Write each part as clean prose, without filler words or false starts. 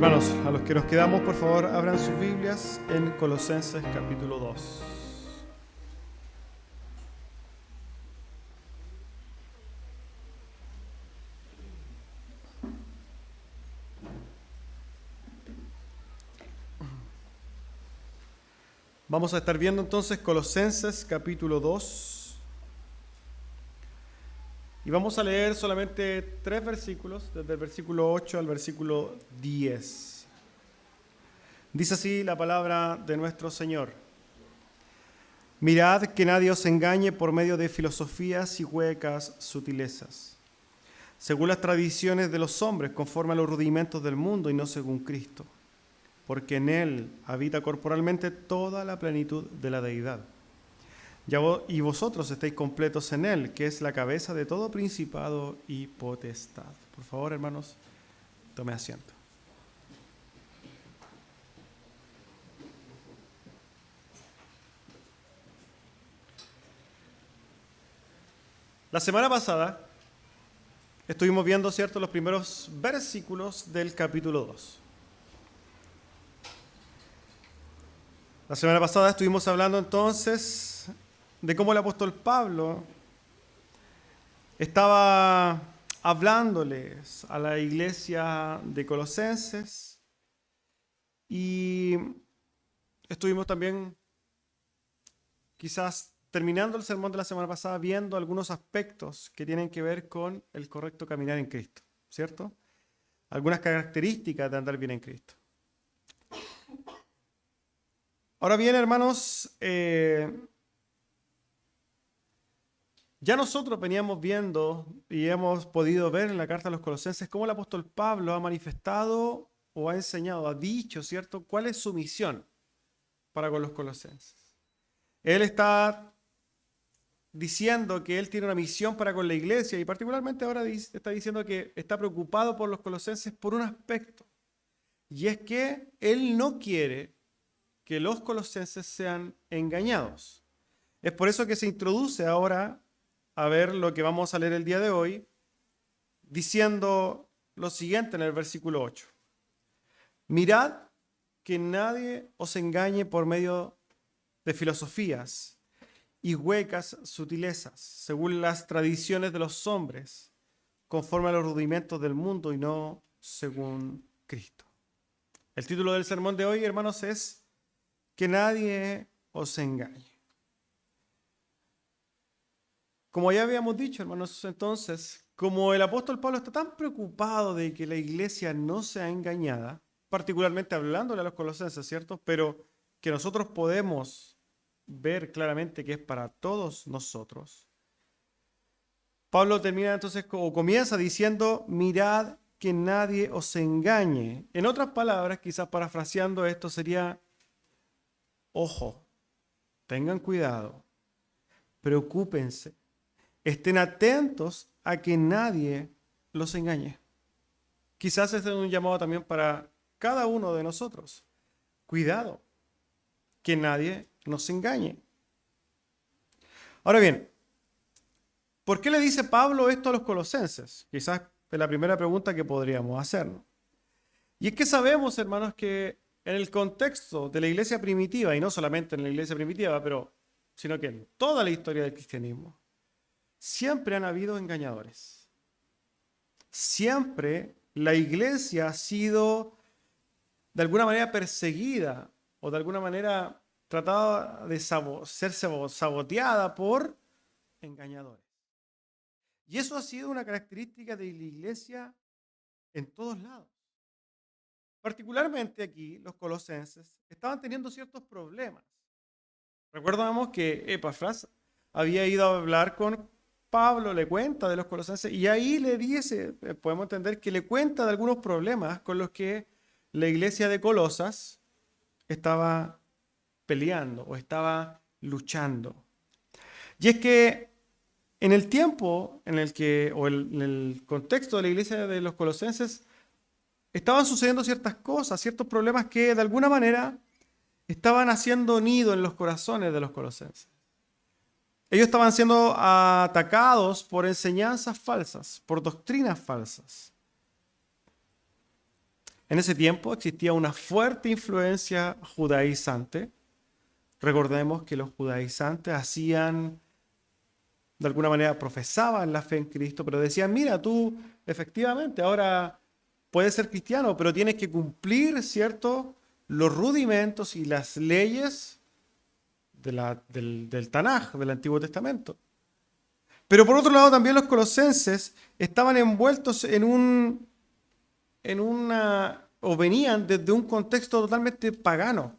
Hermanos, a los que nos quedamos, por favor, abran sus Biblias en Colosenses capítulo 2. Vamos a estar viendo entonces Colosenses capítulo 2. Y vamos a leer solamente 3 versículos, desde el versículo 8 al versículo 10. Dice así la palabra de nuestro Señor. Mirad que nadie os engañe por medio de filosofías y huecas sutilezas, según las tradiciones de los hombres, conforme a los rudimentos del mundo y no según Cristo, porque en Él habita corporalmente toda la plenitud de la deidad. Y vosotros estáis completos en Él, que es la cabeza de todo principado y potestad. Por favor, hermanos, tome asiento. La semana pasada estuvimos viendo, ¿cierto?, los primeros versículos del capítulo 2. La semana pasada estuvimos hablando entonces de cómo el apóstol Pablo estaba hablándoles a la iglesia de Colosenses y estuvimos también quizás terminando el sermón de la semana pasada viendo algunos aspectos que tienen que ver con el correcto caminar en Cristo, ¿cierto? Algunas características de andar bien en Cristo. Ahora bien, hermanos, ya nosotros veníamos viendo y hemos podido ver en la carta a los Colosenses cómo el apóstol Pablo ha manifestado o ha enseñado, ha dicho, ¿cierto?, cuál es su misión para con los colosenses. Él está diciendo que él tiene una misión para con la iglesia y particularmente ahora está diciendo que está preocupado por los colosenses por un aspecto, y es que él no quiere que los colosenses sean engañados. Es por eso que se introduce ahora a ver lo que vamos a leer el día de hoy, diciendo lo siguiente en el versículo 8. Mirad que nadie os engañe por medio de filosofías y huecas sutilezas, según las tradiciones de los hombres, conforme a los rudimentos del mundo y no según Cristo. El título del sermón de hoy, hermanos, es que nadie os engañe. Como ya habíamos dicho, hermanos, entonces, como el apóstol Pablo está tan preocupado de que la iglesia no sea engañada, particularmente hablándole a los colosenses, ¿cierto? Pero que nosotros podemos ver claramente que es para todos nosotros. Pablo termina entonces o comienza diciendo, mirad que nadie os engañe. En otras palabras, quizás parafraseando esto sería, ojo, tengan cuidado, preocúpense, estén atentos a que nadie los engañe. Quizás este es un llamado también para cada uno de nosotros. Cuidado, que nadie nos engañe. Ahora bien, ¿por qué le dice Pablo esto a los colosenses? Quizás es la primera pregunta que podríamos hacernos. Y es que sabemos, hermanos, que en el contexto de la iglesia primitiva, y no solamente en la iglesia primitiva, sino que en toda la historia del cristianismo, siempre han habido engañadores. Siempre la iglesia ha sido de alguna manera perseguida o de alguna manera tratada de ser saboteada por engañadores. Y eso ha sido una característica de la iglesia en todos lados. Particularmente aquí, los colosenses estaban teniendo ciertos problemas. Recordamos que Epafras había ido a hablar con Pablo, le cuenta de los colosenses, y ahí le dice, podemos entender que le cuenta de algunos problemas con los que la iglesia de Colosas estaba peleando o estaba luchando. Y es que en el tiempo en el que, o en el contexto de la iglesia de los colosenses, estaban sucediendo ciertas cosas, ciertos problemas que de alguna manera estaban haciendo nido en los corazones de los colosenses. Ellos estaban siendo atacados por enseñanzas falsas, por doctrinas falsas. En ese tiempo existía una fuerte influencia judaizante. Recordemos que los judaizantes hacían, de alguna manera, profesaban la fe en Cristo, pero decían, mira, tú efectivamente ahora puedes ser cristiano, pero tienes que cumplir, ¿cierto?, los rudimentos y las leyes del Tanaj, del Antiguo Testamento. Pero por otro lado, también los colosenses estaban envueltos o venían desde un contexto totalmente pagano.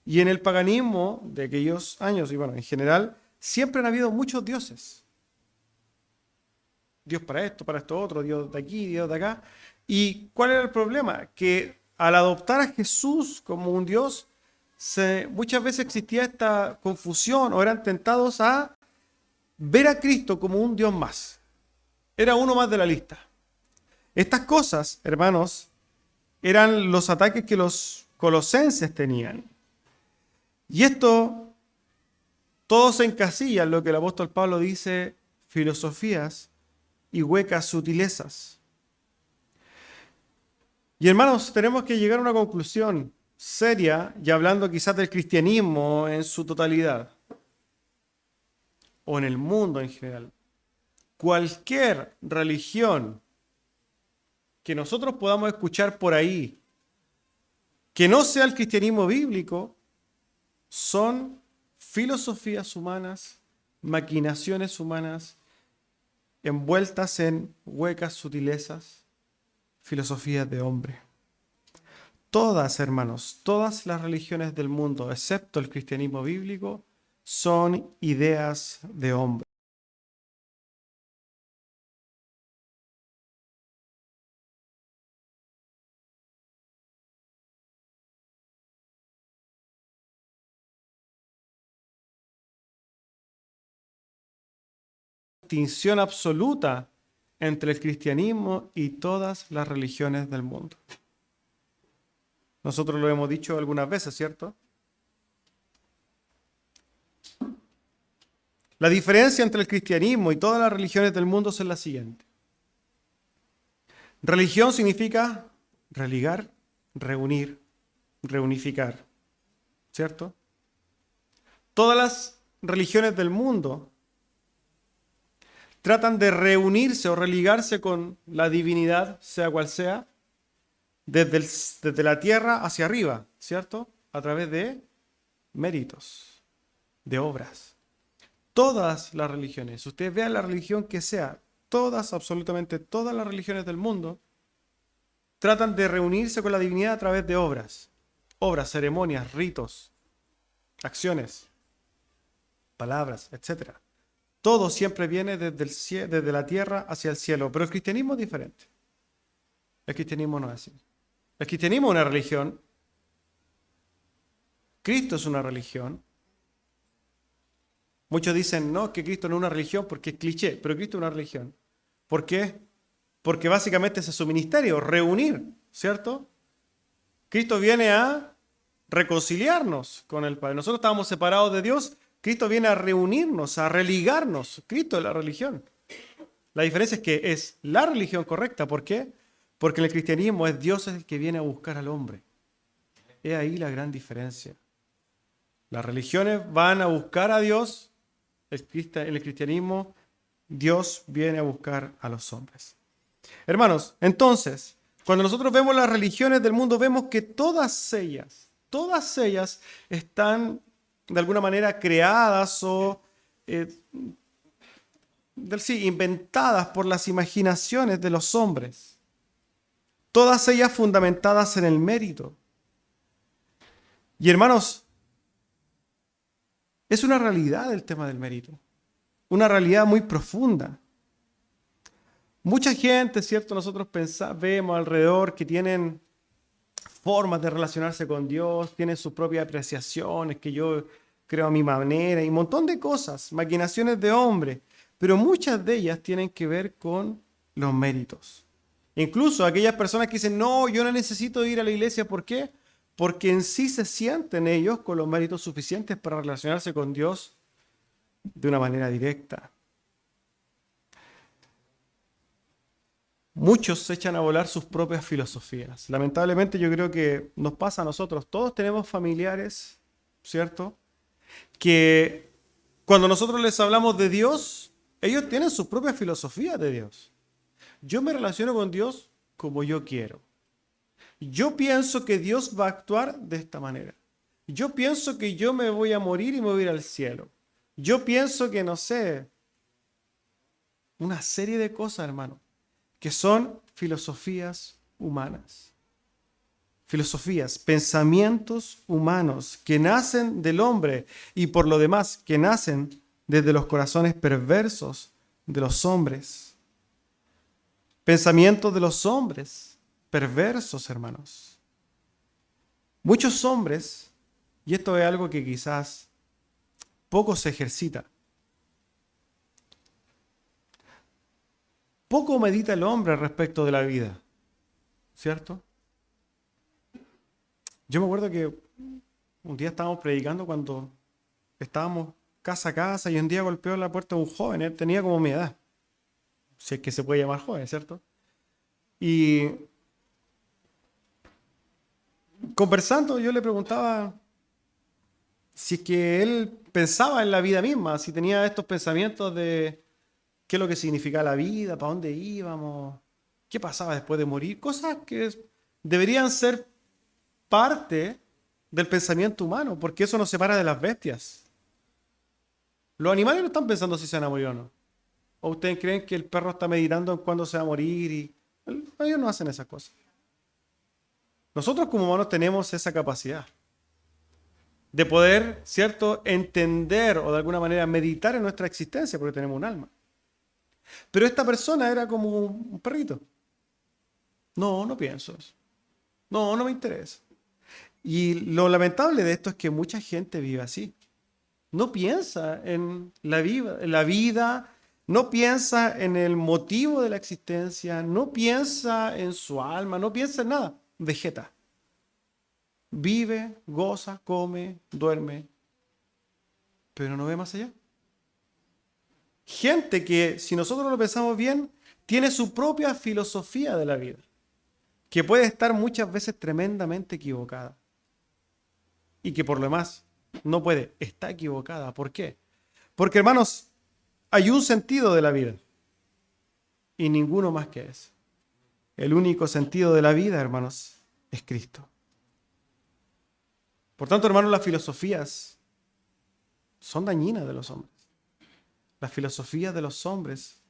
Y en el paganismo de aquellos años, y bueno, en general, siempre han habido muchos dioses. Dios para esto otro, Dios de aquí, Dios de acá. ¿Y cuál era el problema? Que al adoptar a Jesús como un Dios, muchas veces existía esta confusión o eran tentados a ver a Cristo como un Dios más. Era uno más de la lista. Estas cosas, hermanos, eran los ataques que los colosenses tenían. Y esto, todo se encasilla en lo que el apóstol Pablo dice, filosofías y huecas sutilezas. Y hermanos, tenemos que llegar a una conclusión seria, y hablando quizás del cristianismo en su totalidad, o en el mundo en general. Cualquier religión que nosotros podamos escuchar por ahí, que no sea el cristianismo bíblico, son filosofías humanas, maquinaciones humanas, envueltas en huecas sutilezas, filosofías de hombre. Todas, hermanos, todas las religiones del mundo, excepto el cristianismo bíblico, son ideas de hombre. Distinción absoluta entre el cristianismo y todas las religiones del mundo. Nosotros lo hemos dicho algunas veces, ¿cierto? La diferencia entre el cristianismo y todas las religiones del mundo es la siguiente. Religión significa religar, reunir, reunificar, ¿cierto? Todas las religiones del mundo tratan de reunirse o religarse con la divinidad, sea cual sea, desde la tierra hacia arriba, ¿cierto? A través de méritos, de obras. Todas las religiones, ustedes vean la religión que sea, todas, absolutamente todas las religiones del mundo, tratan de reunirse con la divinidad a través de obras. Obras, ceremonias, ritos, acciones, palabras, etc. Todo siempre viene desde la tierra hacia el cielo, pero el cristianismo es diferente. El cristianismo no es así. El cristianismo es una religión. Cristo es una religión. Muchos dicen, no, que Cristo no es una religión porque es cliché, pero Cristo es una religión. ¿Por qué? Porque básicamente ese es su ministerio, reunir, ¿cierto? Cristo viene a reconciliarnos con el Padre. Nosotros estábamos separados de Dios, Cristo viene a reunirnos, a religarnos. Cristo es la religión. La diferencia es que es la religión correcta. ¿Por qué? Porque en el cristianismo es Dios el que viene a buscar al hombre. Es ahí la gran diferencia. Las religiones van a buscar a Dios. En el cristianismo, Dios viene a buscar a los hombres. Hermanos, entonces, cuando nosotros vemos las religiones del mundo, vemos que todas ellas están de alguna manera creadas o inventadas por las imaginaciones de los hombres. Todas ellas fundamentadas en el mérito. Y hermanos, es una realidad el tema del mérito. Una realidad muy profunda. Mucha gente, ¿cierto? Nosotros vemos alrededor que tienen formas de relacionarse con Dios, tienen sus propias apreciaciones, que yo creo a mi manera, y un montón de cosas, maquinaciones de hombre, pero muchas de ellas tienen que ver con los méritos. Incluso aquellas personas que dicen, no, yo no necesito ir a la iglesia, ¿por qué? Porque en sí se sienten ellos con los méritos suficientes para relacionarse con Dios de una manera directa. muchos se echan a volar sus propias filosofías. Lamentablemente yo creo que nos pasa a nosotros. Todos tenemos familiares, ¿cierto? Que cuando nosotros les hablamos de Dios, ellos tienen sus propias filosofías de Dios. Yo me relaciono con Dios como yo quiero. Yo pienso que Dios va a actuar de esta manera. Yo pienso que yo me voy a morir y me voy a ir al cielo. Yo pienso que, no sé, una serie de cosas, hermano, que son filosofías humanas. Filosofías, pensamientos humanos que nacen del hombre y por lo demás que nacen desde los corazones perversos de los hombres. Pensamientos de los hombres perversos, hermanos. Muchos hombres, y esto es algo que quizás poco se ejercita, poco medita el hombre respecto de la vida, ¿cierto? Yo me acuerdo que un día estábamos predicando cuando estábamos casa a casa y un día golpeó la puerta de un joven, él tenía como mi edad, si es que se puede llamar joven, ¿cierto? Y conversando yo le preguntaba si es que él pensaba en la vida misma, si tenía estos pensamientos de qué es lo que significaba la vida, para dónde íbamos, qué pasaba después de morir, cosas que deberían ser parte del pensamiento humano, porque eso nos separa de las bestias. Los animales no están pensando si se van a morir o no. ¿O ustedes creen que el perro está meditando en cuándo se va a morir? Ellos no hacen esas cosas. Nosotros como humanos tenemos esa capacidad de poder, ¿cierto?, entender o de alguna manera meditar en nuestra existencia porque tenemos un alma. Pero esta persona era como un perrito. No, no pienso eso. No, no me interesa. Y lo lamentable de esto es que mucha gente vive así. No piensa en la vida, no piensa en el motivo de la existencia, no piensa en su alma, no piensa en nada. Vegeta. Vive, goza, come, duerme, pero no ve más allá. Gente que, si nosotros lo pensamos bien, tiene su propia filosofía de la vida, que puede estar muchas veces tremendamente equivocada. Y que por lo demás no puede, está equivocada. ¿Por qué? Porque, hermanos, hay un sentido de la vida y ninguno más que ese. El único sentido de la vida, hermanos, es Cristo. Por tanto, hermanos, las filosofías son dañinas de los hombres. Las filosofías de los hombres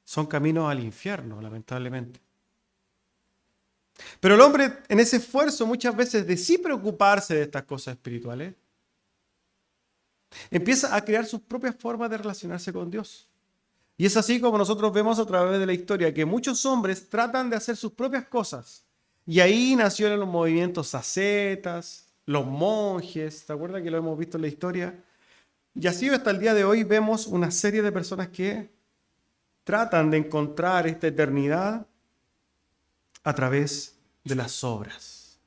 son caminos al infierno, lamentablemente. Pero el hombre, en ese esfuerzo muchas veces de sí preocuparse de estas cosas espirituales, empieza a crear sus propias formas de relacionarse con Dios. Y es así como nosotros vemos a través de la historia que muchos hombres tratan de hacer sus propias cosas. Y ahí nacieron los movimientos ascetas, los monjes, ¿te acuerdas que lo hemos visto en la historia? Y así hasta el día de hoy vemos una serie de personas que tratan de encontrar esta eternidad a través de las obras.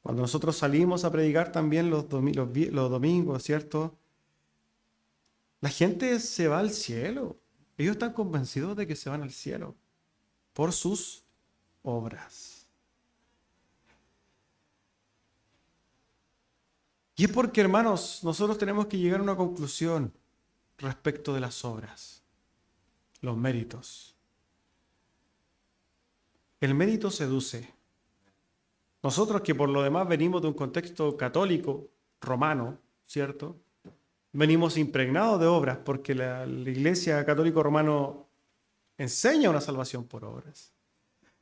Cuando nosotros salimos a predicar también los domingos, ¿cierto? La gente se va al cielo. Ellos están convencidos de que se van al cielo por sus obras. Y es porque, hermanos, nosotros tenemos que llegar a una conclusión respecto de las obras, los méritos. El mérito seduce. Nosotros que por lo demás venimos de un contexto católico, romano, ¿cierto? Venimos impregnados de obras porque la Iglesia católico romano enseña una salvación por obras.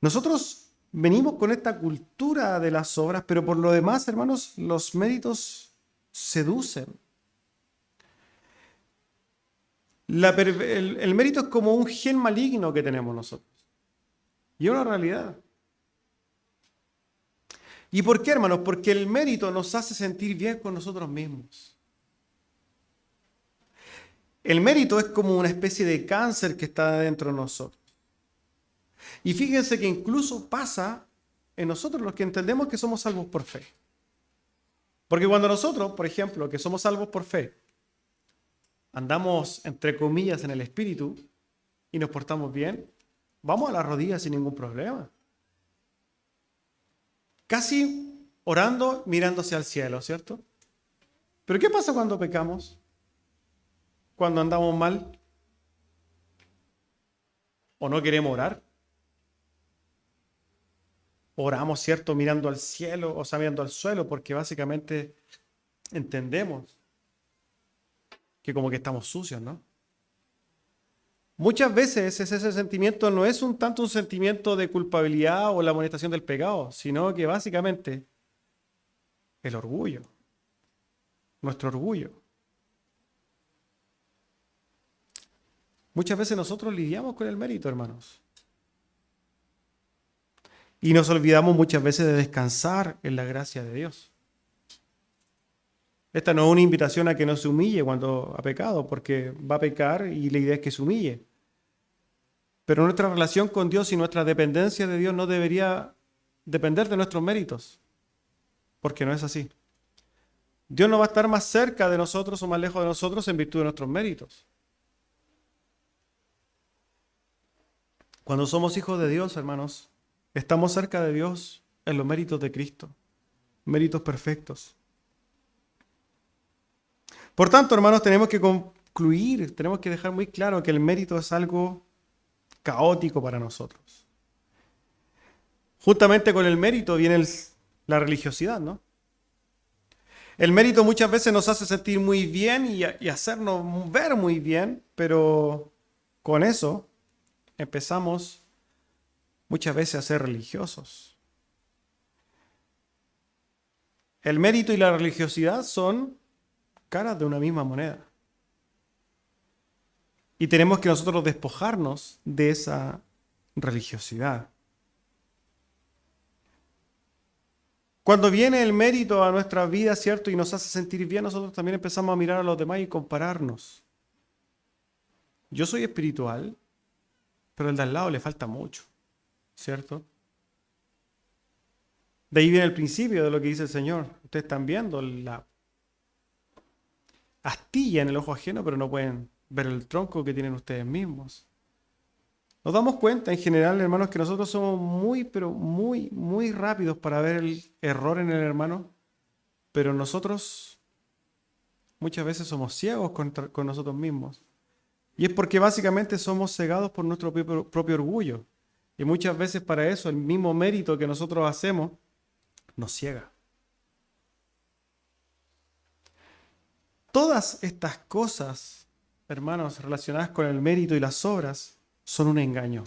Nosotros venimos con esta cultura de las obras, pero por lo demás, hermanos, los méritos seducen. El mérito es como un gen maligno que tenemos nosotros. Y es una realidad. ¿Y por qué, hermanos? Porque el mérito nos hace sentir bien con nosotros mismos. El mérito es como una especie de cáncer que está dentro de nosotros. Y fíjense que incluso pasa en nosotros los que entendemos que somos salvos por fe. Porque cuando nosotros, por ejemplo, que somos salvos por fe, andamos, entre comillas, en el Espíritu y nos portamos bien, Vamos a las rodillas sin ningún problema. Casi orando, mirando hacia el cielo, ¿cierto? Pero ¿qué pasa cuando pecamos? Cuando andamos mal o no queremos orar. Oramos, ¿cierto? Mirando al cielo, o sea, mirando al suelo, porque básicamente entendemos que como que estamos sucios, ¿no? Muchas veces ese sentimiento no es tanto un sentimiento de culpabilidad o la amonestación del pecado, sino que básicamente el orgullo, nuestro orgullo. Muchas veces nosotros lidiamos con el mérito, hermanos. Y nos olvidamos muchas veces de descansar en la gracia de Dios. Esta no es una invitación a que no se humille cuando ha pecado, porque va a pecar y la idea es que se humille. Pero nuestra relación con Dios y nuestra dependencia de Dios no debería depender de nuestros méritos, porque no es así. Dios no va a estar más cerca de nosotros o más lejos de nosotros en virtud de nuestros méritos. Cuando somos hijos de Dios, hermanos, estamos cerca de Dios en los méritos de Cristo, méritos perfectos. Por tanto, hermanos, tenemos que concluir, tenemos que dejar muy claro que el mérito es algo caótico para nosotros. Justamente con el mérito viene la religiosidad, ¿no? El mérito muchas veces nos hace sentir muy bien y hacernos ver muy bien, pero con eso empezamos muchas veces a ser religiosos. El mérito y la religiosidad son caras de una misma moneda. Y tenemos que nosotros despojarnos de esa religiosidad. Cuando viene el mérito a nuestra vida, ¿cierto? Y nos hace sentir bien, nosotros también empezamos a mirar a los demás y compararnos. Yo soy espiritual, pero el de al lado le falta mucho, ¿cierto? De ahí viene el principio de lo que dice el Señor. Ustedes están viendo la astilla en el ojo ajeno, pero no pueden ver el tronco que tienen ustedes mismos. Nos damos cuenta en general, hermanos, que nosotros somos muy, pero muy, muy rápidos para ver el error en el hermano, pero nosotros muchas veces somos ciegos con nosotros mismos. Y es porque básicamente somos cegados por nuestro propio orgullo. Y muchas veces para eso el mismo mérito que nosotros hacemos nos ciega. Todas estas cosas, hermanos, relacionadas con el mérito y las obras, son un engaño.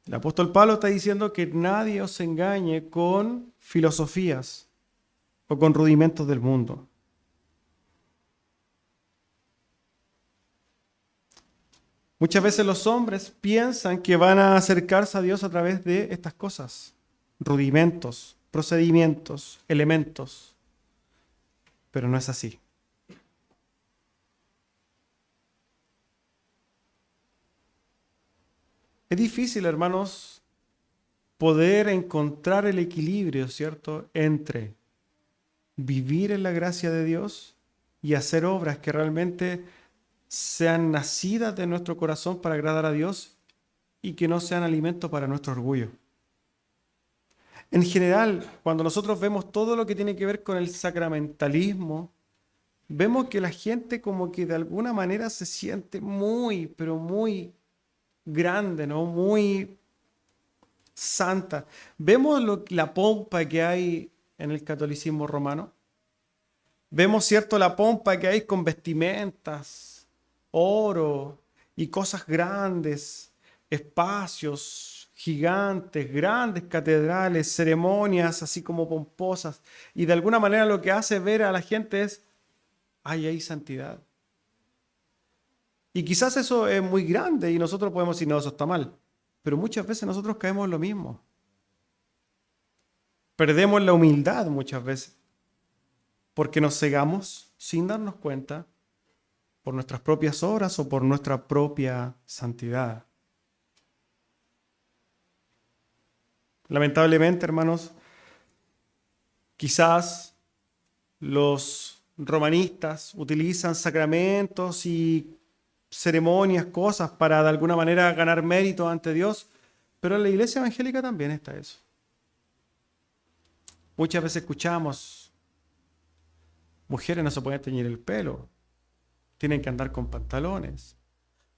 El apóstol Pablo está diciendo que nadie os engañe con filosofías o con rudimentos del mundo. Muchas veces los hombres piensan que van a acercarse a Dios a través de estas cosas, rudimentos, procedimientos, elementos, pero no es así. Es difícil, hermanos, poder encontrar el equilibrio, ¿cierto?, entre vivir en la gracia de Dios y hacer obras que realmente sean nacidas de nuestro corazón para agradar a Dios y que no sean alimento para nuestro orgullo. En general, cuando nosotros vemos todo lo que tiene que ver con el sacramentalismo, vemos que la gente como que de alguna manera se siente muy, pero muy grande, ¿no? Muy santa. Vemos la pompa que hay en el catolicismo romano. Vemos, ¿cierto?, la pompa que hay con vestimentas, oro y cosas grandes, espacios gigantes, grandes catedrales, ceremonias así como pomposas. Y de alguna manera lo que hace ver a la gente es, ay, hay santidad. Y quizás eso es muy grande y nosotros podemos decir, no, eso está mal. Pero muchas veces nosotros caemos en lo mismo. Perdemos la humildad muchas veces porque nos cegamos sin darnos cuenta por nuestras propias obras o por nuestra propia santidad. Lamentablemente, hermanos, quizás los romanistas utilizan sacramentos y ceremonias, cosas para de alguna manera ganar mérito ante Dios, pero en la iglesia evangélica también está eso. Muchas veces escuchamos, mujeres no se pueden teñir el pelo, tienen que andar con pantalones,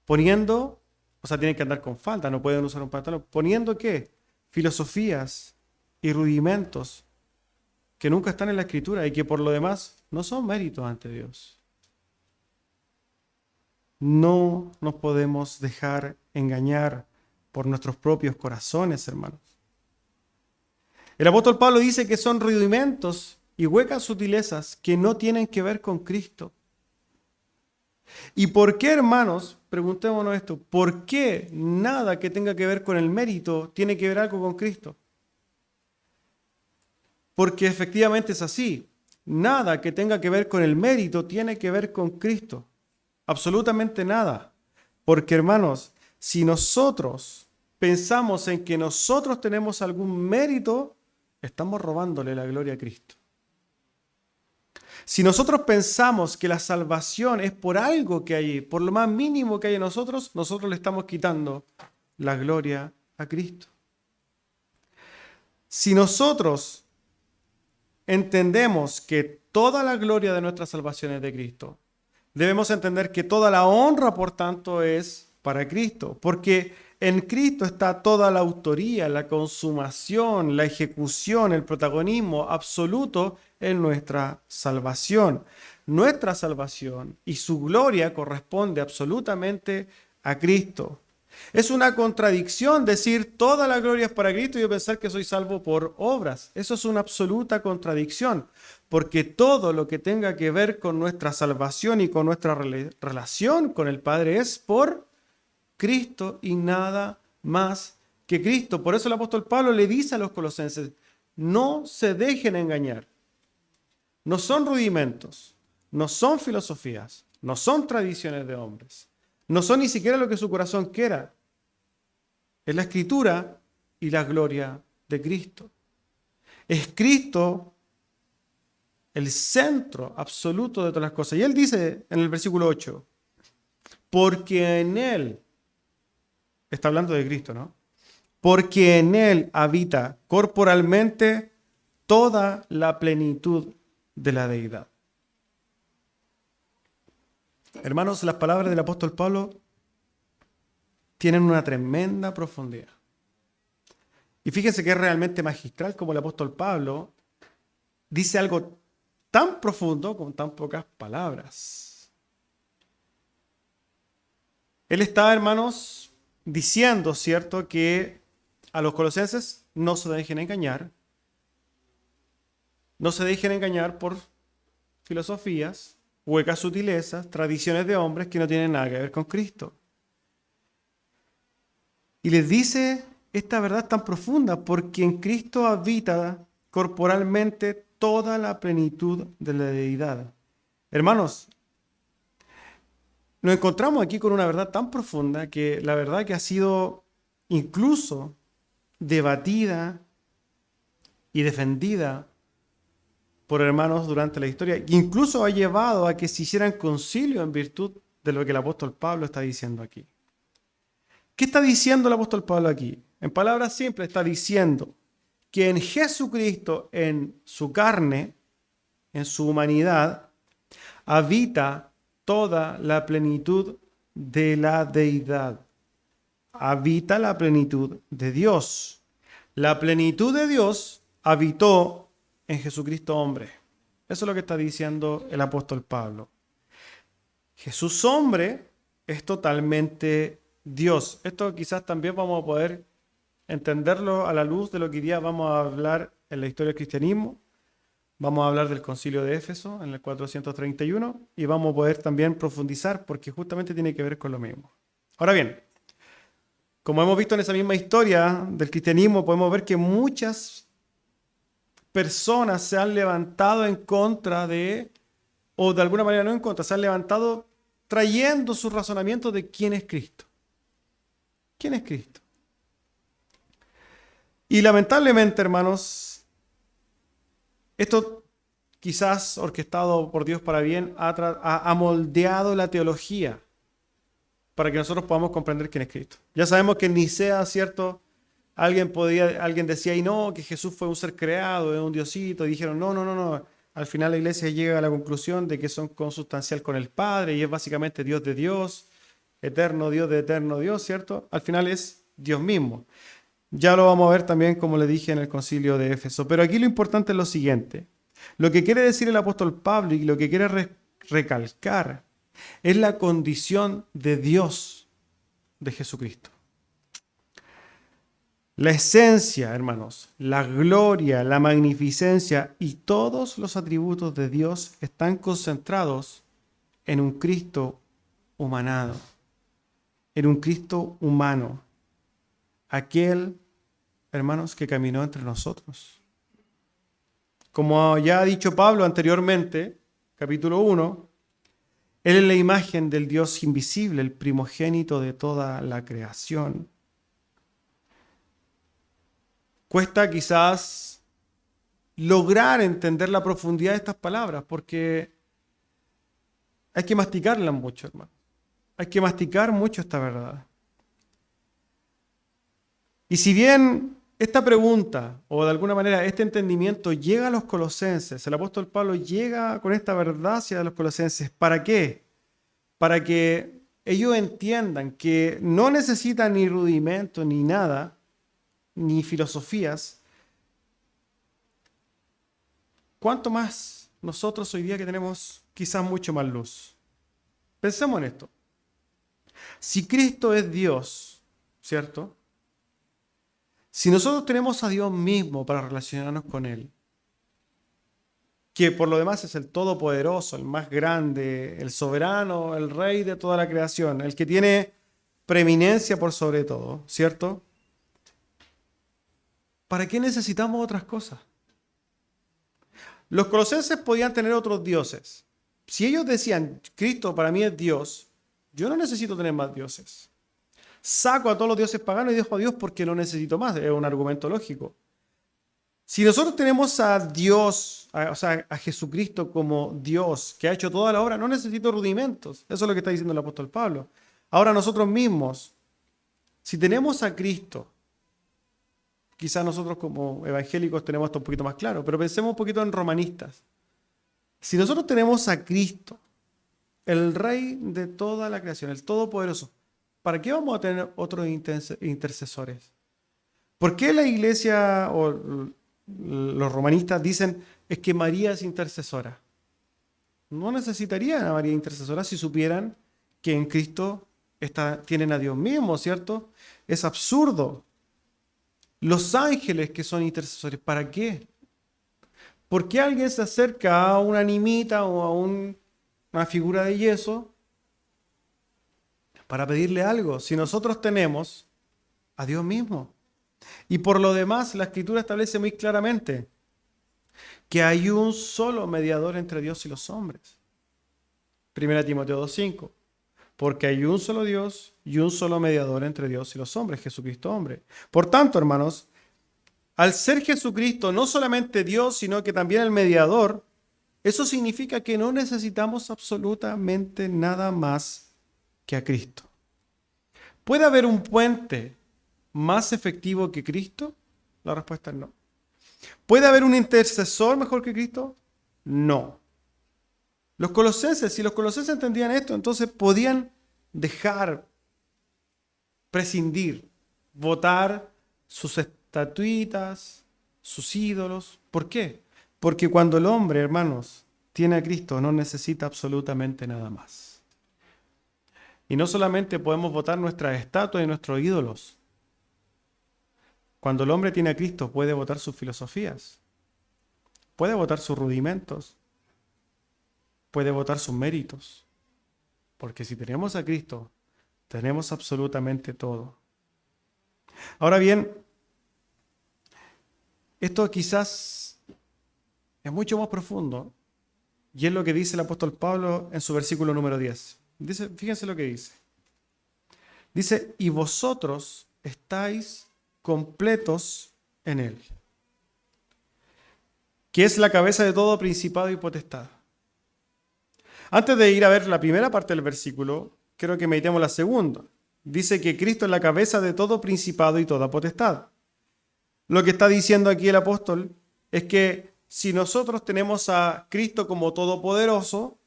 tienen que andar con falda, no pueden usar un pantalón, poniendo ¿qué? Filosofías y rudimentos que nunca están en la Escritura y que por lo demás no son méritos ante Dios. No nos podemos dejar engañar por nuestros propios corazones, hermanos. El apóstol Pablo dice que son rudimentos y huecas sutilezas que no tienen que ver con Cristo. ¿Y por qué, hermanos? Preguntémonos esto. ¿Por qué nada que tenga que ver con el mérito tiene que ver algo con Cristo? Porque efectivamente es así. Nada que tenga que ver con el mérito tiene que ver con Cristo. Absolutamente nada. Porque, hermanos, si nosotros pensamos en que nosotros tenemos algún mérito, estamos robándole la gloria a Cristo. Si nosotros pensamos que la salvación es por algo que hay, por lo más mínimo que hay en nosotros, nosotros le estamos quitando la gloria a Cristo. Si nosotros entendemos que toda la gloria de nuestra salvación es de Cristo, debemos entender que toda la honra, por tanto, es para Cristo, porque en Cristo está toda la autoría, la consumación, la ejecución, el protagonismo absoluto en nuestra salvación. Nuestra salvación y su gloria corresponde absolutamente a Cristo. Es una contradicción decir toda la gloria es para Cristo y yo pensar que soy salvo por obras. Eso es una absoluta contradicción, porque todo lo que tenga que ver con nuestra salvación y con nuestra relación con el Padre es por Cristo y nada más que Cristo. Por eso el apóstol Pablo le dice a los colosenses, no se dejen engañar. No son rudimentos, no son filosofías, no son tradiciones de hombres, no son ni siquiera lo que su corazón quiera. Es la Escritura y la gloria de Cristo. Es Cristo el centro absoluto de todas las cosas. Y él dice en el versículo 8, porque en él, está hablando de Cristo, ¿no? Porque en él habita corporalmente toda la plenitud de la deidad. Hermanos, las palabras del apóstol Pablo tienen una tremenda profundidad. Y fíjense que es realmente magistral como el apóstol Pablo dice algo tan profundo con tan pocas palabras. Él está, hermanos, diciendo, ¿cierto?, que a los colosenses no se dejen engañar. No se dejen engañar por filosofías, huecas sutilezas, tradiciones de hombres que no tienen nada que ver con Cristo. Y les dice esta verdad tan profunda, porque en Cristo habita corporalmente toda la plenitud de la deidad. Hermanos, nos encontramos aquí con una verdad tan profunda que la verdad que ha sido incluso debatida y defendida por hermanos durante la historia, que incluso ha llevado a que se hicieran concilios en virtud de lo que el apóstol Pablo está diciendo aquí. ¿Qué está diciendo el apóstol Pablo aquí? En palabras simples está diciendo que en Jesucristo, en su carne, en su humanidad, habita toda la plenitud de la deidad. Habita la plenitud de Dios. La plenitud de Dios habitó en Jesucristo hombre. Eso es lo que está diciendo el apóstol Pablo. Jesús hombre es totalmente Dios. Esto quizás también vamos a poder entenderlo a la luz de lo que hoy día vamos a hablar en la historia del cristianismo. Vamos a hablar del Concilio de Éfeso en el 431 y vamos a poder también profundizar porque justamente tiene que ver con lo mismo. Ahora bien, como hemos visto en esa misma historia del cristianismo, podemos ver que muchas personas se han levantado en contra de, o de alguna manera no en contra, se han levantado trayendo sus razonamientos de quién es Cristo. ¿Quién es Cristo? Y lamentablemente, hermanos, esto quizás orquestado por Dios para bien ha moldeado la teología para que nosotros podamos comprender quién es Cristo. Ya sabemos que en Nicea, ¿cierto? Alguien decía, y no, que Jesús fue un ser creado, es un diosito, y dijeron, no, no, no, no. Al final la iglesia llega a la conclusión de que son consustancial con el Padre y es básicamente Dios de Dios, eterno Dios de eterno Dios, ¿cierto? Al final es Dios mismo. Ya lo vamos a ver también, como le dije en el concilio de Éfeso. Pero aquí lo importante es lo siguiente. Lo que quiere decir el apóstol Pablo y lo que quiere recalcar es la condición de Dios de Jesucristo. La esencia, hermanos, la gloria, la magnificencia y todos los atributos de Dios están concentrados en un Cristo humanado, en un Cristo humano, aquel, hermanos, que caminó entre nosotros. Como ya ha dicho Pablo anteriormente, capítulo 1, Él es la imagen del Dios invisible, el primogénito de toda la creación. Cuesta quizás lograr entender la profundidad de estas palabras, porque hay que masticarlas mucho, hermano. Hay que masticar mucho esta verdad. Y si bien esta pregunta, o de alguna manera este entendimiento llega a los colosenses, el apóstol Pablo llega con esta verdad hacia los colosenses, ¿para qué? Para que ellos entiendan que no necesitan ni rudimentos ni nada, ni filosofías. ¿Cuánto más nosotros hoy día que tenemos quizás mucho más luz? Pensemos en esto. Si Cristo es Dios, ¿cierto? Si nosotros tenemos a Dios mismo para relacionarnos con Él, que por lo demás es el todopoderoso, el más grande, el soberano, el rey de toda la creación, el que tiene preeminencia por sobre todo, ¿cierto? ¿Para qué necesitamos otras cosas? Los colosenses podían tener otros dioses. Si ellos decían, Cristo para mí es Dios, yo no necesito tener más dioses. Saco a todos los dioses paganos y dejo a Dios porque no necesito más. Es un argumento lógico. Si nosotros tenemos a Dios, o sea, a Jesucristo como Dios, que ha hecho toda la obra, no necesito rudimentos. Eso es lo que está diciendo el apóstol Pablo. Ahora nosotros mismos, si tenemos a Cristo, quizás nosotros como evangélicos tenemos esto un poquito más claro, pero pensemos un poquito en romanistas. Si nosotros tenemos a Cristo, el Rey de toda la creación, el Todopoderoso, ¿para qué vamos a tener otros intercesores? ¿Por qué la iglesia o los romanistas dicen es que María es intercesora? No necesitarían a María intercesora si supieran que en Cristo tienen a Dios mismo, ¿cierto? Es absurdo. Los ángeles que son intercesores, ¿para qué? ¿Por qué alguien se acerca a una animita o a una figura de yeso para pedirle algo? Si nosotros tenemos a Dios mismo. Y por lo demás, la Escritura establece muy claramente que hay un solo mediador entre Dios y los hombres. 1 Timoteo 2:5. Porque hay un solo Dios y un solo mediador entre Dios y los hombres, Jesucristo hombre. Por tanto, hermanos, al ser Jesucristo no solamente Dios, sino que también el mediador, eso significa que no necesitamos absolutamente nada más que a Cristo. ¿Puede haber un puente más efectivo que Cristo? La respuesta es no. ¿Puede haber un intercesor mejor que Cristo? No. Si los colosenses entendían esto, entonces podían dejar, prescindir, votar sus estatuitas, sus ídolos. ¿Por qué? Porque cuando el hombre, hermanos, tiene a Cristo, no necesita absolutamente nada más. Y no solamente podemos votar nuestras estatuas y nuestros ídolos. Cuando el hombre tiene a Cristo, puede votar sus filosofías, puede votar sus rudimentos, puede votar sus méritos. Porque si tenemos a Cristo, tenemos absolutamente todo. Ahora bien, esto quizás es mucho más profundo y es lo que dice el apóstol Pablo en su versículo número 10. Dice, fíjense lo que dice. Dice, y vosotros estáis completos en Él, que es la cabeza de todo principado y potestad. Antes de ir a ver la primera parte del versículo, quiero que meditemos la segunda. Dice que Cristo es la cabeza de todo principado y toda potestad. Lo que está diciendo aquí el apóstol es que si nosotros tenemos a Cristo como todopoderoso,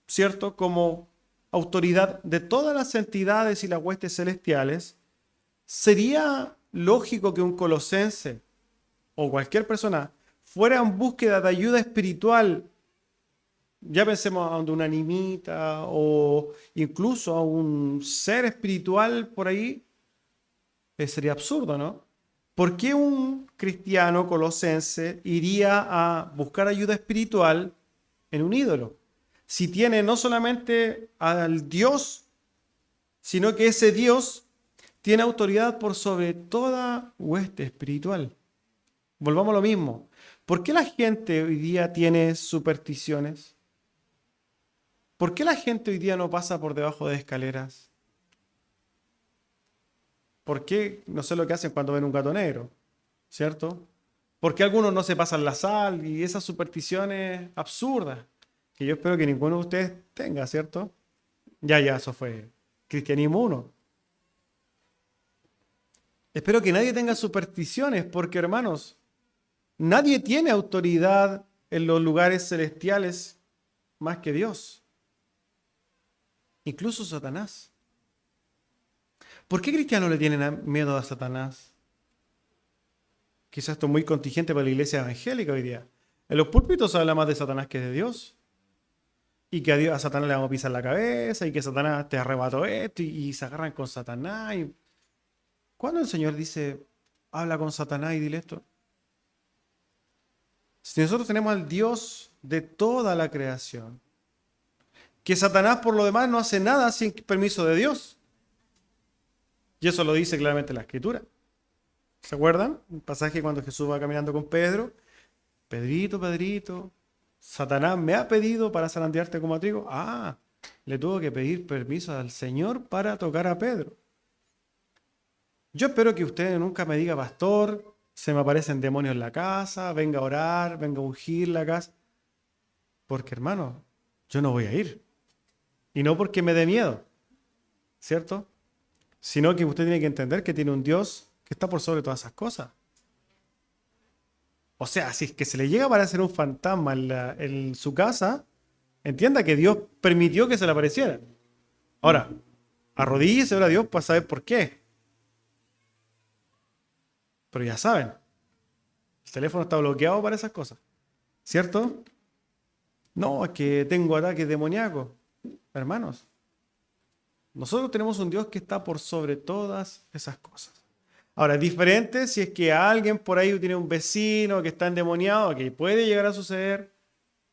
¿cierto? Como autoridad de todas las entidades y las huestes celestiales, sería lógico que un colosense o cualquier persona fuera en búsqueda de ayuda espiritual. Ya pensemos a una animita o incluso a un ser espiritual por ahí. Sería absurdo, ¿no? ¿Por qué un cristiano colosense iría a buscar ayuda espiritual en un ídolo? Si tiene no solamente al Dios, sino que ese Dios tiene autoridad por sobre toda hueste espiritual. Volvamos a lo mismo. ¿Por qué la gente hoy día tiene supersticiones? ¿Por qué la gente hoy día no pasa por debajo de escaleras? ¿Por qué no sé lo que hacen cuando ven un gato negro? ¿Cierto? ¿Por qué algunos no se pasan la sal y esas supersticiones absurdas? Que yo espero que ninguno de ustedes tenga, ¿cierto? Ya, eso fue cristianismo 1. Espero que nadie tenga supersticiones, porque hermanos, nadie tiene autoridad en los lugares celestiales más que Dios. Incluso Satanás. ¿Por qué cristianos le tienen miedo a Satanás? Quizás esto es muy contingente para la iglesia evangélica hoy día. En los púlpitos se habla más de Satanás que de Dios. Y que a Satanás le vamos a pisar la cabeza y que Satanás te arrebató esto y se agarran con Satanás. ¿Cuándo el Señor dice, habla con Satanás y dile esto? Si nosotros tenemos al Dios de toda la creación, que Satanás por lo demás no hace nada sin permiso de Dios. Y eso lo dice claramente la Escritura. ¿Se acuerdan? Un pasaje cuando Jesús va caminando con Pedro. Pedrito, Pedrito, Satanás me ha pedido para zarandearte como a trigo. Le tuvo que pedir permiso al Señor para tocar a Pedro. Yo espero que usted nunca me diga, pastor, se me aparecen demonios en la casa, venga a orar, venga a ungir la casa. Porque hermano, yo no voy a ir. Y no porque me dé miedo, ¿cierto? Sino que usted tiene que entender que tiene un Dios que está por sobre todas esas cosas. O sea, si es que se le llega a aparecer un fantasma en su casa, entienda que Dios permitió que se le apareciera. Ahora, arrodíllese ahora a Dios para saber por qué. Pero ya saben, el teléfono está bloqueado para esas cosas, ¿cierto? No, es que tengo ataques demoníacos. Hermanos, nosotros tenemos un Dios que está por sobre todas esas cosas. Ahora, es diferente si es que alguien por ahí tiene un vecino que está endemoniado, que puede llegar a suceder,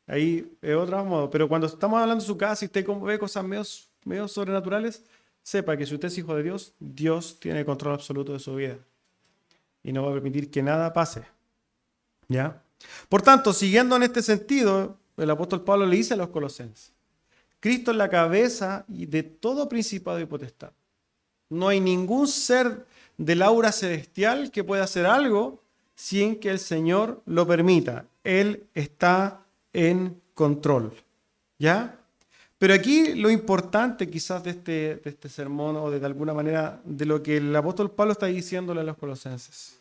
ahí es otro modo. Pero cuando estamos hablando de su casa y usted ve cosas medio sobrenaturales, sepa que si usted es hijo de Dios, Dios tiene control absoluto de su vida. Y no va a permitir que nada pase. ¿Ya? Por tanto, siguiendo en este sentido, el apóstol Pablo le dice a los colosenses, Cristo es la cabeza de todo principado y potestad. No hay ningún ser del aura celestial que pueda hacer algo sin que el Señor lo permita. Él está en control. ¿Ya? Pero aquí lo importante quizás de este sermón o de alguna manera de lo que el apóstol Pablo está diciéndole a los colosenses.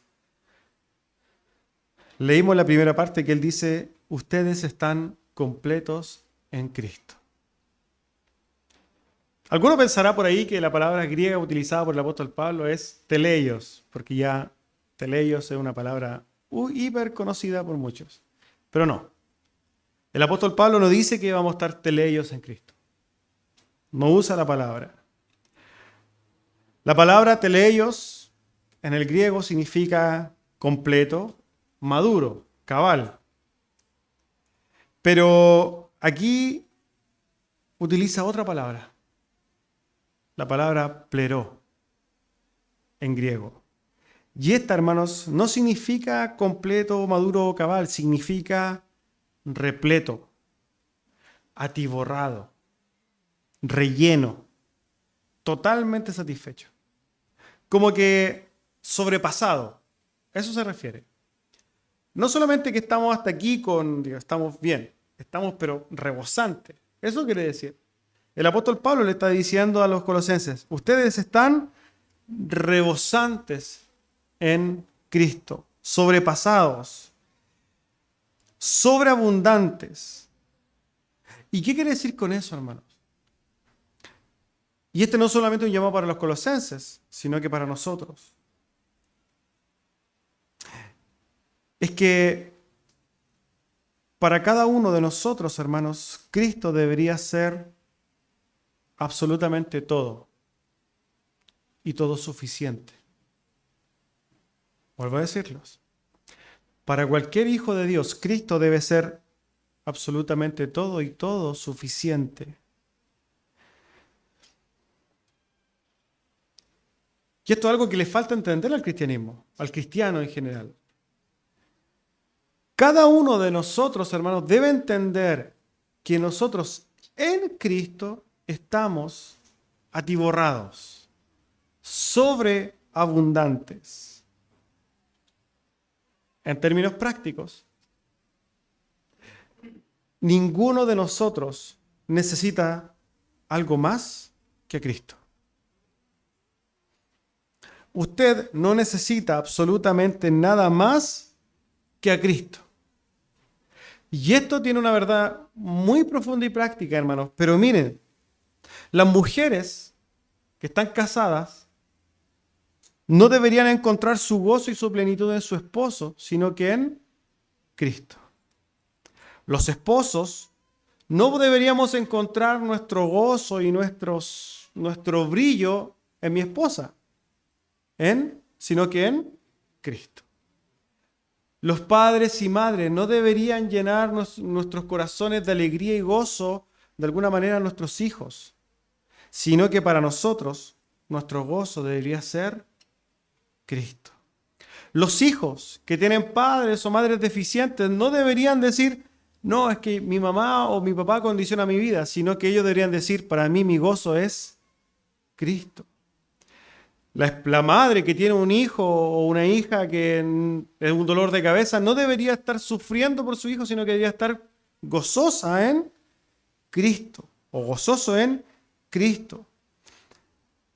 Leímos la primera parte que él dice, ustedes están completos en Cristo. Alguno pensará por ahí que la palabra griega utilizada por el apóstol Pablo es teleios, porque ya teleios es una palabra hiper conocida por muchos. Pero no. El apóstol Pablo no dice que vamos a estar teleios en Cristo. No usa la palabra. La palabra teleios en el griego significa completo, maduro, cabal. Pero aquí utiliza otra palabra. La palabra pleró en griego. Y esta, hermanos, no significa completo, maduro o cabal, significa repleto, atiborrado, relleno, totalmente satisfecho. Como que sobrepasado. A eso se refiere. No solamente que estamos hasta aquí estamos bien, estamos pero rebosantes. Eso quiere decir. El apóstol Pablo le está diciendo a los colosenses, ustedes están rebosantes en Cristo, sobrepasados, sobreabundantes. ¿Y qué quiere decir con eso, hermanos? Y este no es solamente un llamado para los colosenses, sino que para nosotros. Es que para cada uno de nosotros, hermanos, Cristo debería ser absolutamente todo y todo suficiente. Vuelvo a decirlos. Para cualquier hijo de Dios, Cristo debe ser absolutamente todo y todo suficiente. Y esto es algo que le falta entender al cristianismo, al cristiano en general. Cada uno de nosotros, hermanos, debe entender que nosotros en Cristo estamos atiborrados, sobreabundantes. En términos prácticos, ninguno de nosotros necesita algo más que Cristo. Usted no necesita absolutamente nada más que a Cristo. Y esto tiene una verdad muy profunda y práctica, hermanos. Pero miren, las mujeres que están casadas no deberían encontrar su gozo y su plenitud en su esposo, sino que en Cristo. Los esposos no deberíamos encontrar nuestro gozo y nuestro brillo en mi esposa, sino que en Cristo. Los padres y madres no deberían llenar nuestros corazones de alegría y gozo de alguna manera a nuestros hijos, sino que para nosotros nuestro gozo debería ser Cristo. Los hijos que tienen padres o madres deficientes no deberían decir, no, es que mi mamá o mi papá condiciona mi vida, sino que ellos deberían decir, para mí mi gozo es Cristo. La madre que tiene un hijo o una hija que es un dolor de cabeza no debería estar sufriendo por su hijo, sino que debería estar gozosa en Cristo o gozoso en Cristo.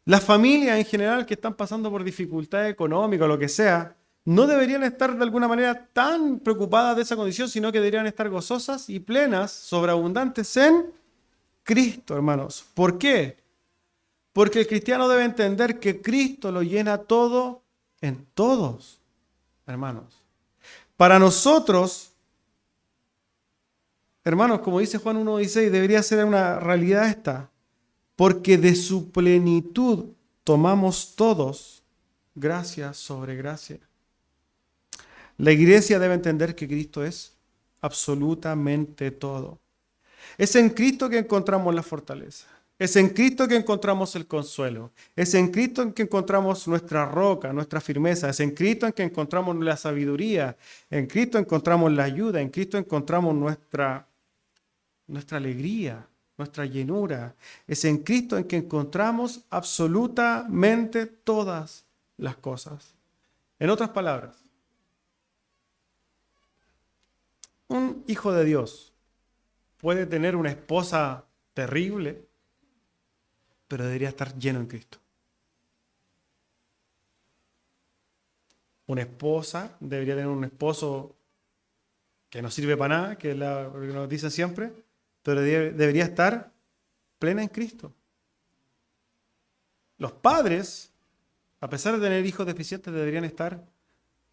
Las familias en general que están pasando por dificultades económicas o lo que sea, no deberían estar de alguna manera tan preocupadas de esa condición, sino que deberían estar gozosas y plenas, sobreabundantes en Cristo, hermanos. ¿Por qué? Porque el cristiano debe entender que Cristo lo llena todo en todos, hermanos. Para nosotros, hermanos, como dice Juan 1:16, debería ser una realidad esta. Porque de su plenitud tomamos todos gracia sobre gracia. La iglesia debe entender que Cristo es absolutamente todo. Es en Cristo que encontramos la fortaleza. Es en Cristo que encontramos el consuelo. Es en Cristo en que encontramos nuestra roca, nuestra firmeza. Es en Cristo en que encontramos la sabiduría. En Cristo encontramos la ayuda. En Cristo encontramos nuestra alegría, nuestra llenura. Es en Cristo en que encontramos absolutamente todas las cosas. En otras palabras, un hijo de Dios puede tener una esposa terrible, pero debería estar lleno en Cristo. Una esposa debería tener un esposo que no sirve para nada, que es lo que nos dicen siempre, pero debería estar plena en Cristo. Los padres, a pesar de tener hijos deficientes, deberían estar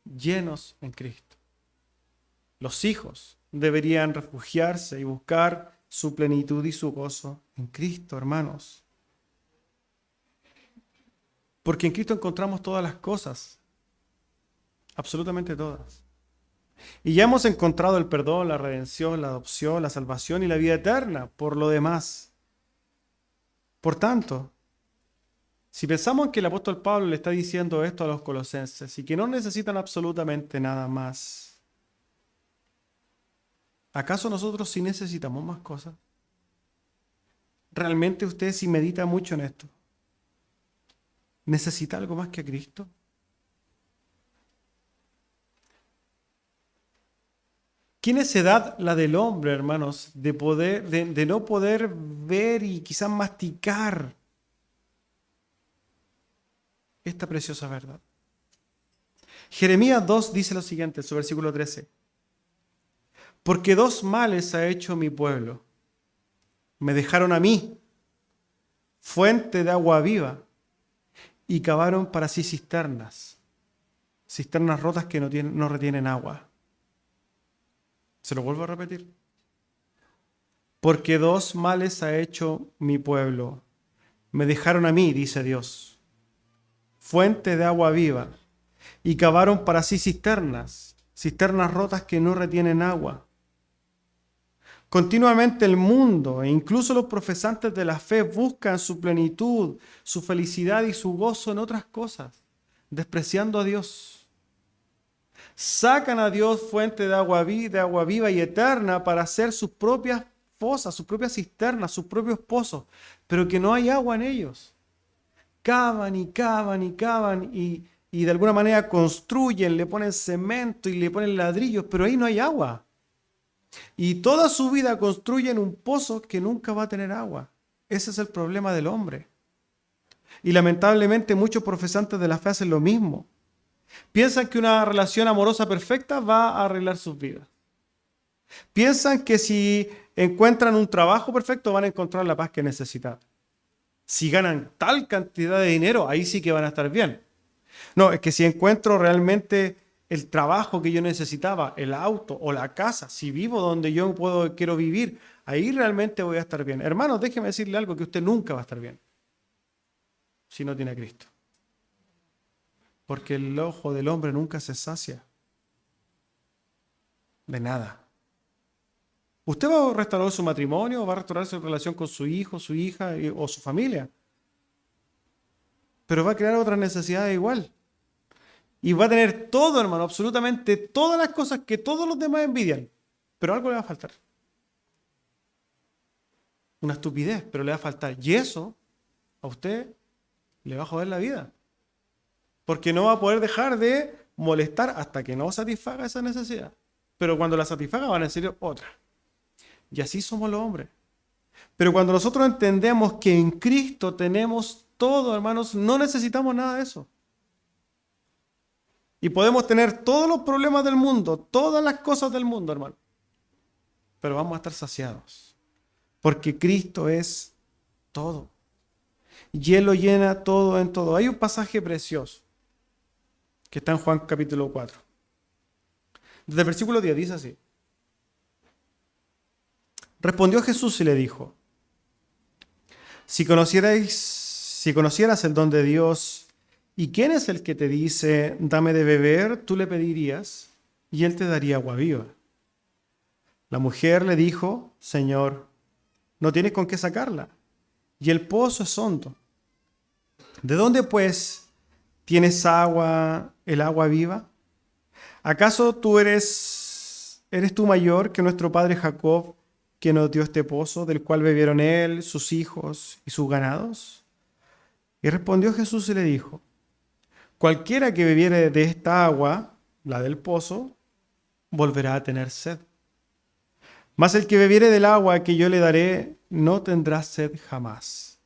llenos en Cristo. Los hijos deberían refugiarse y buscar su plenitud y su gozo en Cristo, hermanos. Porque en Cristo encontramos todas las cosas, absolutamente todas. Y ya hemos encontrado el perdón, la redención, la adopción, la salvación y la vida eterna por lo demás. Por tanto, si pensamos que el apóstol Pablo le está diciendo esto a los colosenses y que no necesitan absolutamente nada más, ¿acaso nosotros sí necesitamos más cosas? ¿Realmente usted sí medita mucho en esto? ¿Necesita algo más que a Cristo? ¿Qué necedad la del hombre, hermanos, de no poder ver y quizás masticar esta preciosa verdad? Jeremías 2 dice lo siguiente, en su versículo 13. Porque dos males ha hecho mi pueblo. Me dejaron a mí, fuente de agua viva, y cavaron para sí cisternas rotas que no retienen agua. Se lo vuelvo a repetir. Porque dos males ha hecho mi pueblo. Me dejaron a mí, dice Dios, fuente de agua viva, y cavaron para sí cisternas rotas que no retienen agua. Continuamente el mundo e incluso los profesantes de la fe buscan su plenitud, su felicidad y su gozo en otras cosas, despreciando a Dios. Sacan a Dios fuente de agua viva y eterna para hacer sus propias fosas, sus propias cisternas, sus propios pozos, pero que no hay agua en ellos. Cavan y cavan y cavan y de alguna manera construyen, le ponen cemento y le ponen ladrillos, pero ahí no hay agua. Y toda su vida construyen un pozo que nunca va a tener agua. Ese es el problema del hombre. Y lamentablemente muchos profesantes de la fe hacen lo mismo. Piensan que una relación amorosa perfecta va a arreglar sus vidas. Piensan que si encuentran un trabajo perfecto van a encontrar la paz que necesitan. Si ganan tal cantidad de dinero, ahí sí que van a estar bien. No, es que si encuentro realmente el trabajo que yo necesitaba, el auto o la casa, si vivo donde yo quiero vivir, ahí realmente voy a estar bien. Hermanos, déjeme decirle algo, que usted nunca va a estar bien si no tiene a Cristo. Porque el ojo del hombre nunca se sacia de nada. Usted va a restaurar su matrimonio, va a restaurar su relación con su hijo, su hija o su familia. Pero va a crear otras necesidades igual. Y va a tener todo, hermano, absolutamente todas las cosas que todos los demás envidian. Pero algo le va a faltar. Una estupidez, pero le va a faltar. Y eso a usted le va a joder la vida. Porque no va a poder dejar de molestar hasta que no satisfaga esa necesidad. Pero cuando la satisfaga va a necesitar otra. Y así somos los hombres. Pero cuando nosotros entendemos que en Cristo tenemos todo, hermanos, no necesitamos nada de eso. Y podemos tener todos los problemas del mundo, todas las cosas del mundo, hermano. Pero vamos a estar saciados. Porque Cristo es todo. Y Él lo llena todo en todo. Hay un pasaje precioso que está en Juan capítulo 4. Desde el versículo 10 dice así. Respondió Jesús y le dijo: si conocieras el don de Dios, ¿y quién es el que te dice, dame de beber? Tú le pedirías, y él te daría agua viva. La mujer le dijo: Señor, no tienes con qué sacarla, y el pozo es hondo. ¿De dónde, pues, tienes el agua viva? ¿Acaso tú eres tú mayor que nuestro padre Jacob, que nos dio este pozo, del cual bebieron él, sus hijos y sus ganados? Y respondió Jesús y le dijo: cualquiera que bebiere de esta agua, la del pozo, volverá a tener sed. Mas el que bebiere del agua que yo le daré, no tendrá sed jamás,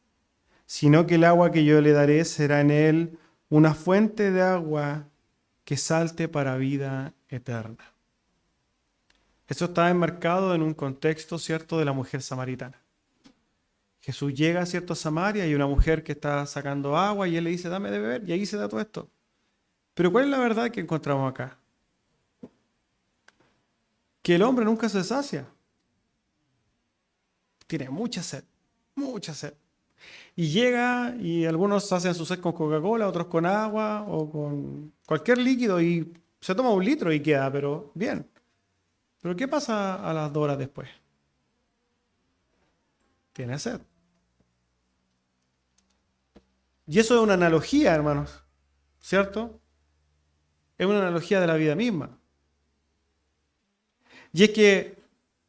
sino que el agua que yo le daré será en él una fuente de agua que salte para vida eterna. Eso está enmarcado en un contexto, ¿cierto?, de la mujer samaritana. Jesús llega, ¿cierto?, a Samaria, y hay una mujer que está sacando agua y él le dice: dame de beber, y ahí se da todo esto. Pero ¿cuál es la verdad que encontramos acá? Que el hombre nunca se sacia. Tiene mucha sed, mucha sed. Y llega, y algunos hacen su sed con Coca-Cola, otros con agua o con cualquier líquido, y se toma 1 litro y queda, pero bien. Pero ¿qué pasa a las 2 horas después? Tiene sed. Y eso es una analogía, hermanos, ¿cierto? Es una analogía de la vida misma. Y es que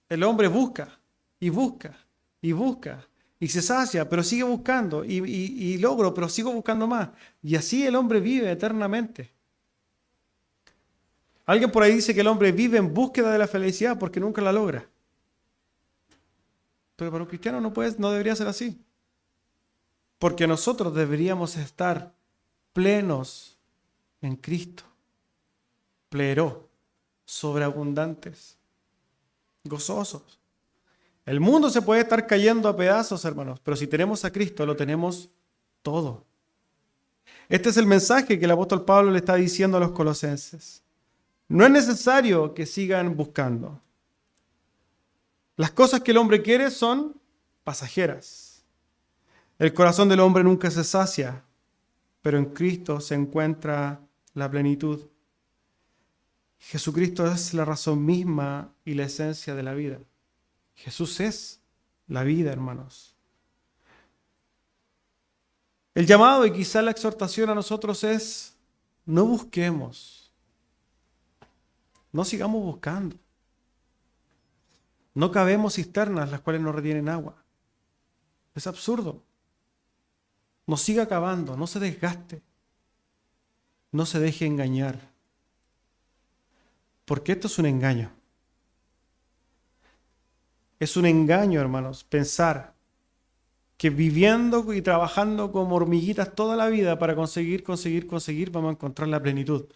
el hombre busca, y busca, y busca, y se sacia, pero sigue buscando, y logro, pero sigo buscando más. Y así el hombre vive eternamente. Alguien por ahí dice que el hombre vive en búsqueda de la felicidad porque nunca la logra. Pero para un cristiano no debería ser así. Porque nosotros deberíamos estar plenos en Cristo. Plero, sobreabundantes, gozosos. El mundo se puede estar cayendo a pedazos, hermanos, pero si tenemos a Cristo, lo tenemos todo. Este es el mensaje que el apóstol Pablo le está diciendo a los colosenses. No es necesario que sigan buscando. Las cosas que el hombre quiere son pasajeras. El corazón del hombre nunca se sacia, pero en Cristo se encuentra la plenitud. Jesucristo es la razón misma y la esencia de la vida. Jesús es la vida, hermanos. El llamado y quizá la exhortación a nosotros es: no busquemos, no sigamos buscando. No cavemos cisternas las cuales no retienen agua. Es absurdo. No siga cavando, no se desgaste, no se deje engañar. Porque esto es un engaño. Es un engaño, hermanos, pensar que viviendo y trabajando como hormiguitas toda la vida para conseguir, vamos a encontrar la plenitud.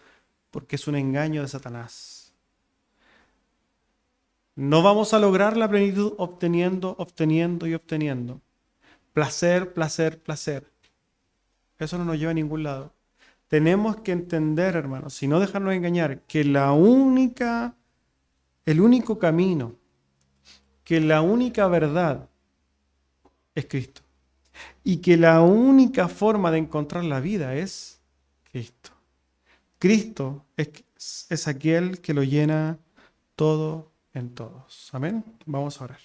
Porque es un engaño de Satanás. No vamos a lograr la plenitud obteniendo y obteniendo. Placer, placer, placer. Eso no nos lleva a ningún lado. Tenemos que entender, hermanos, y no dejarnos engañar, que el único camino, que la única verdad es Cristo. Y que la única forma de encontrar la vida es Cristo. Cristo es aquel que lo llena todo en todos. Amén. Vamos a orar.